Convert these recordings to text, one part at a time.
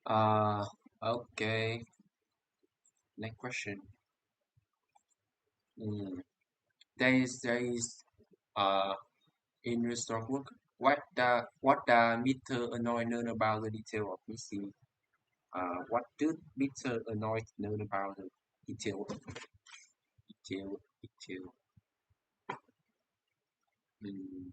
Uh, okay. Next question. Mm. There is in your stockbook. What the meter annoy known about the detail of missing? What do meter annoy known about the detail? Mm.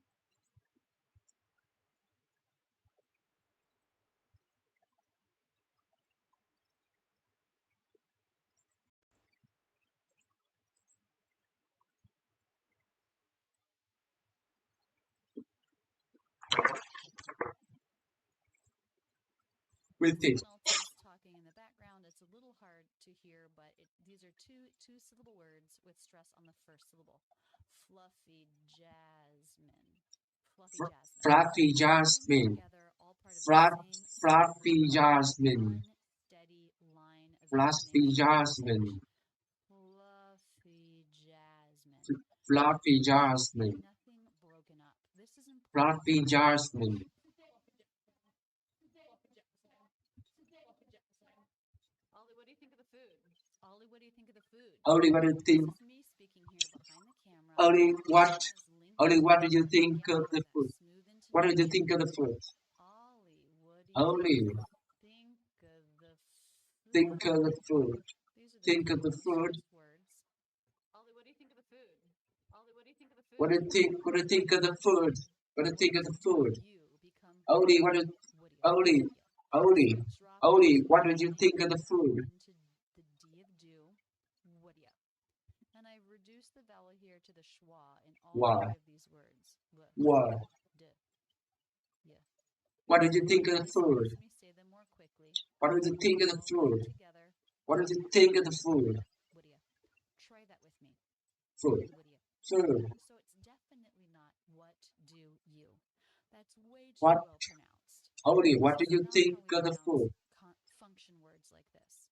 With it. Someone else is talking in the background. It's a little hard to hear, but these are two syllable words with stress on the first syllable. Fluffy jasmine. Fluffy jasmine. Fluffy Putting them jasmine. together, all part of the Fluff, same syllable, fluffy making jasmine. one steady line of Fluffy intonation and jasmine. pitch. Fluffy jasmine. Fluffy Nothing, jasmine. nothing broken up. This is important. Fluffy jasmine. Ollie, what do you think of the food? Ollie, what do you think of the food? Only what do you think? This is me speaking here behind the camera. Only what? Ollie has linked Only what do to you my think of gallery the that food? smooth What did you intonation. think of the food? Ollie, what do you Only think of the think of food? the food. These are the Think of two the food. stressed words. Ollie, what do you think of the food? Ollie, what do you think of the What food? do you think? What do you think of the food? What do you think of the food? You become Only what? what do you? Only, What do you? only, So drop only. into What the did you D think of of the have food? into the D of do. What do you? And I reduce the vowel here to the schwa in all Why? three of these words. What? D, yeah. What did you think of the So food? watch me say them more quickly. What did you think of the All put food? together. What did you think of the food? What do you? Try that with me. Food. What do you? Food. So it's definitely not what do you. That's way too What? well pronounced. Only. This What did is you not think how we of the pronounce food? function words like this.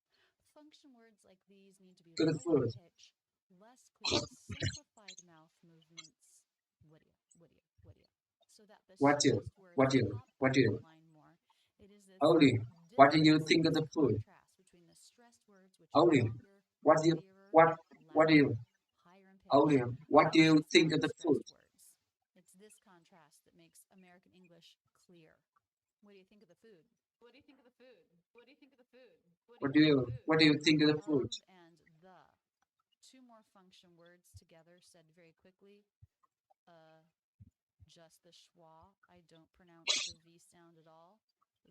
Function words like these need to be Of the lower food. pitch, less clear, simplified mouth movements. What do you? What do you? What do you? So that the What you? stressed words What you? pop What into the you? line more. It is this Only. What did you difference, think of this the food? contrast between the stressed words, which are Only. longer, What do you? clearer, What? What do you? louder, higher in Only. pitch, What do you versus think of the food? non-stressed words. It's this contrast that makes American English clear. What do you think of the food? What do you think of the food? What do you think of the food? What do you What do think of the you? food? What do you think of the food? Of and the. Two more function words together said very quickly. Just the schwa. I don't pronounce the V sound at all.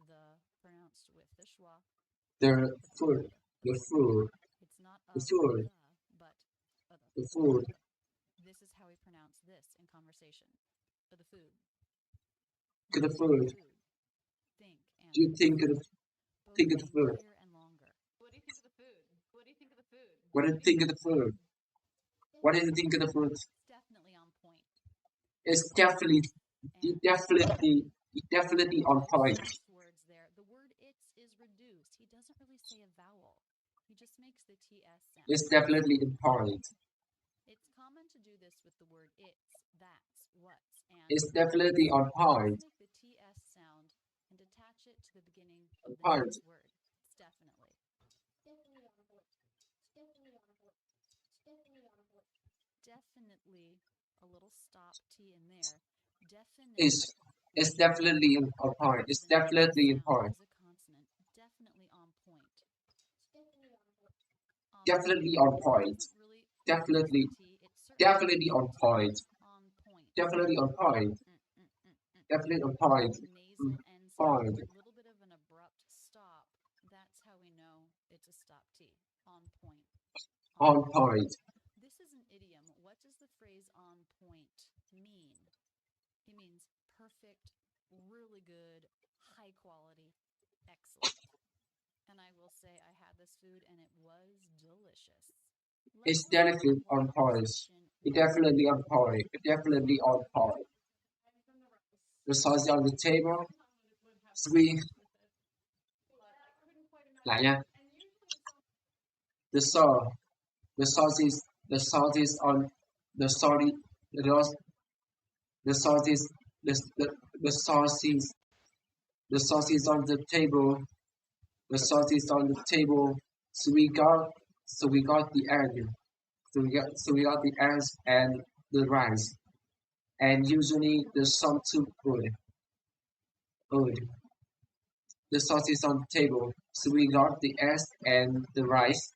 The pronounced with the schwa. The food. The food. It's not The of food. the, but The food. this is how we pronounce this in conversation. The food. The food. Think and Do you think of the food. Both think of the getting food? clear and longer. What do you think of the food? What do you think of the food? What do you think of the food? What do you think of the food? It's definitely on point. It's definitely, And definitely on point. stress words there. The word it's is reduced. He doesn't really say a vowel. He just makes the TS sound. It's definitely on point. It's common to do this with the word it's, that's, what's, and It's definitely on point. just make the TS sound and attach it to the beginning of the Point. next word. It's definitely. Definitely a little stop T in there. Definitely. It's definitely on point. It's definitely on point. As a consonant. Definitely on point. Definitely on point. Really Definitely, T. definitely on point. On point. Definitely on point. Definitely on point. Nasal end sound. Point. A little bit of an abrupt stop. That's how we know it's a stop T. On point. On point. This is an idiom. What does the phrase on point mean? It means perfect, really good, high quality, excellent. And I will say I had this food and it was delicious. It's definitely on point. It's definitely on point. It's definitely on point. The sauce on the table. Sweet. Lại nha. The sauce. The sauce is on the sauce. The sauce is the sauce is on the table. The sauce is on the table, so we got the egg, so we got the eggs and the rice, and usually the some soup food. The sauce is on the table, so we got the eggs and the rice,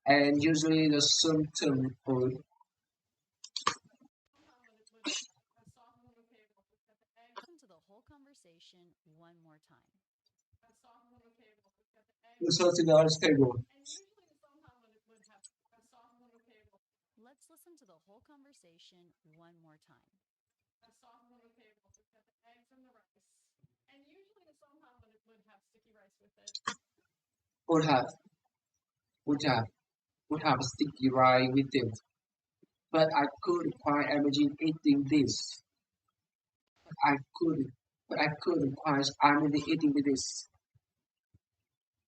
and usually the some food. Listen to the whole conversation one more time. The sauce is on the table. Let's listen to the whole conversation one more time. Would have, would have, would have sticky rice with it, but I couldn't quite imagine eating this. I couldn't, but I couldn't quite imagine eating this.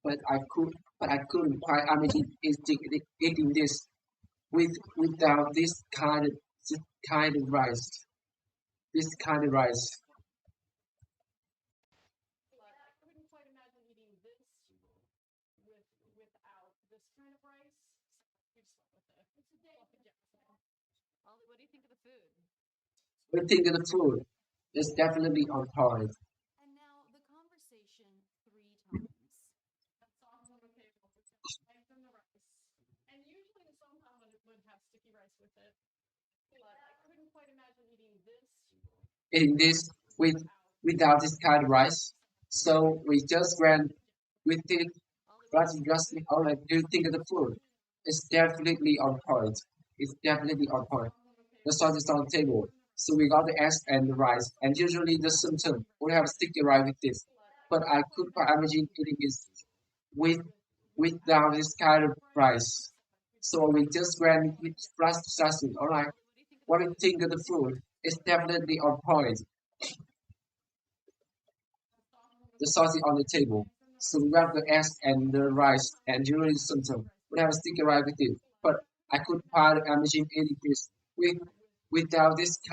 But I couldn't quite imagine eating this without this kind of rice. This kind of rice. Ollie, what do you think of the food? We think of the food is definitely on point. And now the conversation 3 times. Eating this with without this kind of rice. So we just ran with it. Ollie, what do But you think of the just food? all I do think of the food. It's definitely on point. It's definitely on point. The sauce is on the table. So we got the eggs and the rice. And usually the symptom would have sticky rice with this. But I could quite imagine eating it with without this kind of rice. So we just ran with fresh sausage. Alright. Ollie, what do you think of the What do you food? think of the food? It's definitely on point. The sauce is on the table. So we grab the eggs and the rice and usually sometimes we have a sticky rice with it. But I could quite imagine eating this with without this kind